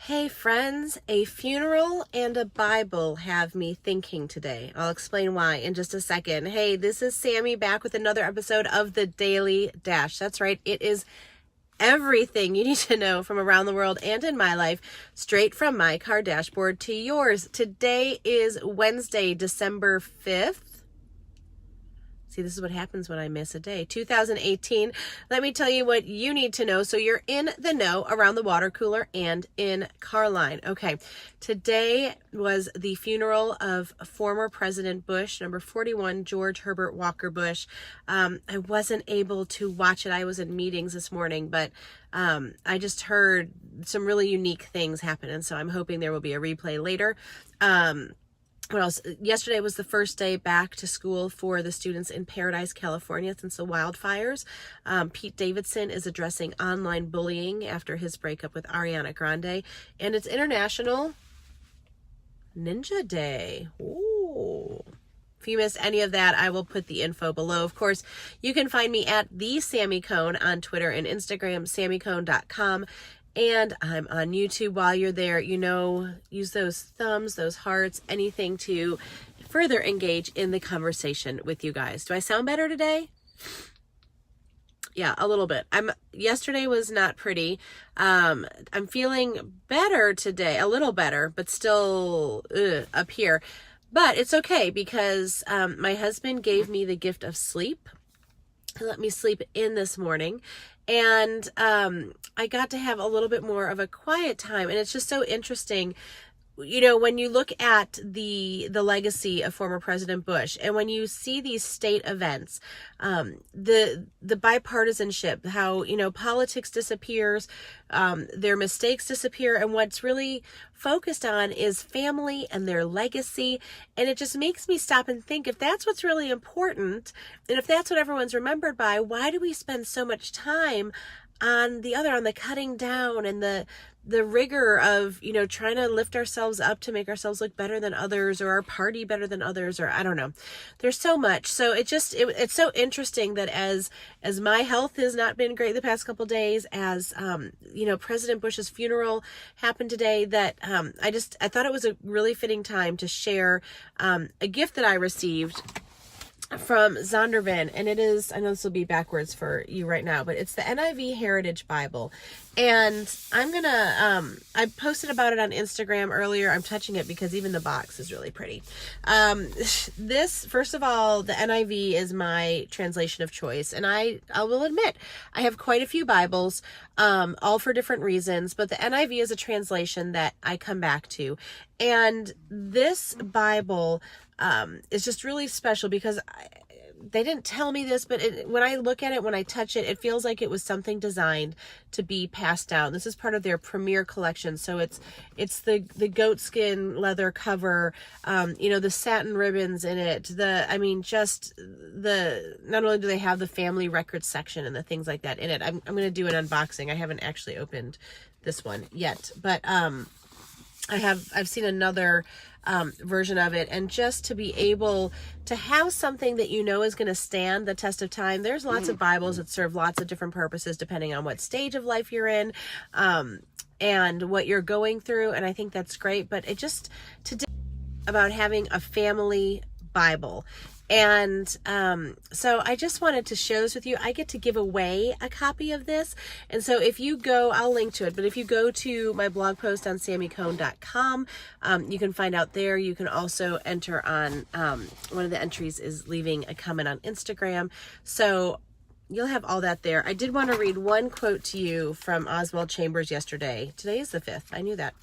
Hey friends, a funeral and a Bible have me thinking today. I'll explain why in just a second. Hey, this is Sammy back with another episode of the Daily Dash. That's right, it is everything you need to know from around the world and in my life, straight from my car dashboard to yours. Today is Wednesday, December 5th. See, this is what happens when I miss a day. 2018. Let me tell you what you need to know so you're in the know around the water cooler and in Carline. Okay, today was the funeral of former President Bush, number 41, George Herbert Walker Bush. I wasn't able to watch it. I was in meetings this morning, but I just heard some really unique things happen, and so I'm hoping there will be a replay later. What else? Yesterday was the first day back to school for the students in Paradise, California, since the wildfires. Pete Davidson is addressing online bullying after his breakup with Ariana Grande, and it's International Ninja Day. Ooh. If you missed any of that, I will put the info below. Of course, you can find me at the Sammy Cone on Twitter and Instagram, sammycone.com. And I'm on YouTube while you're there. You know, use those thumbs, those hearts, anything to further engage in the conversation with you guys. Do I sound better today? Yeah, a little bit. Yesterday was not pretty. I'm feeling better today, a little better, but still up here. But it's okay because my husband gave me the gift of sleep. He let me sleep in this morning. And I got to have a little bit more of a quiet time. And it's just so interesting, you know, when you look at the legacy of former President Bush, and when you see these state events, the bipartisanship, how, you know, politics disappears, their mistakes disappear, and what's really focused on is family and their legacy. And it just makes me stop and think, if that's what's really important, and if that's what everyone's remembered by, why do we spend so much time on the cutting down and the rigor of, you know, trying to lift ourselves up to make ourselves look better than others, or our party better than others, or I don't know. There's so much. So it's so interesting that as my health has not been great the past couple days, as you know, President Bush's funeral happened today, that I thought it was a really fitting time to share a gift that I received from Zondervan, and it is, I know this will be backwards for you right now, but it's the NIV Heritage Bible. And I'm gonna, I posted about it on Instagram earlier. I'm touching it because even the box is really pretty. This, first of all, the NIV is my translation of choice. And I will admit, I have quite a few Bibles, all for different reasons, but the NIV is a translation that I come back to. And this Bible, is just really special because they didn't tell me this, but when I look at it, when I touch it, it feels like it was something designed to be passed down. This is part of their premier collection. So it's the goatskin leather cover, you know, the satin ribbons in it. Not only do they have the family records section and the things like that in it. I'm going to do an unboxing. I haven't actually opened this one yet, but, I've seen another version of it, and just to be able to have something that you know is going to stand the test of time. There's lots of Bibles that serve lots of different purposes depending on what stage of life you're in, and what you're going through, and I think that's great. But it just today about having a family Bible. And so I just wanted to share this with you. I get to give away a copy of this. And so if you go, I'll link to it, but if you go to my blog post on sammycone.com, you can find out there. You can also enter on, one of the entries is leaving a comment on Instagram. So you'll have all that there. I did want to read one quote to you from Oswald Chambers yesterday. Today is the 5th. I knew that.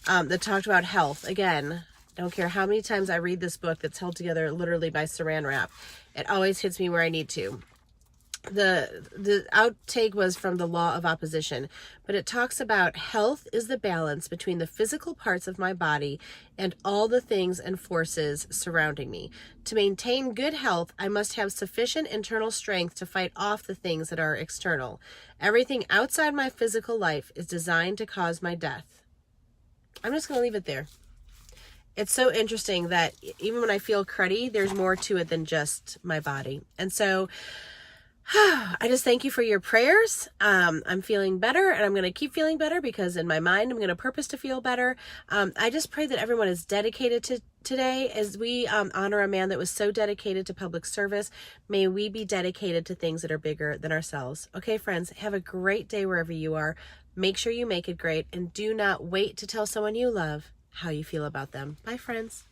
That talked about health. Again, don't care how many times I read this book that's held together literally by saran wrap. It always hits me where I need to. The outtake was from The Law of Opposition, but it talks about health is the balance between the physical parts of my body and all the things and forces surrounding me. To maintain good health, I must have sufficient internal strength to fight off the things that are external. Everything outside my physical life is designed to cause my death. I'm just going to leave it there. It's so interesting that even when I feel cruddy, there's more to it than just my body. And so I just thank you for your prayers. I'm feeling better, and I'm going to keep feeling better because in my mind, I'm going to purpose to feel better. I just pray that everyone is dedicated to today as we honor a man that was so dedicated to public service. May we be dedicated to things that are bigger than ourselves. Okay, friends, have a great day wherever you are. Make sure you make it great, and do not wait to tell someone you love how you feel about them. Bye, friends.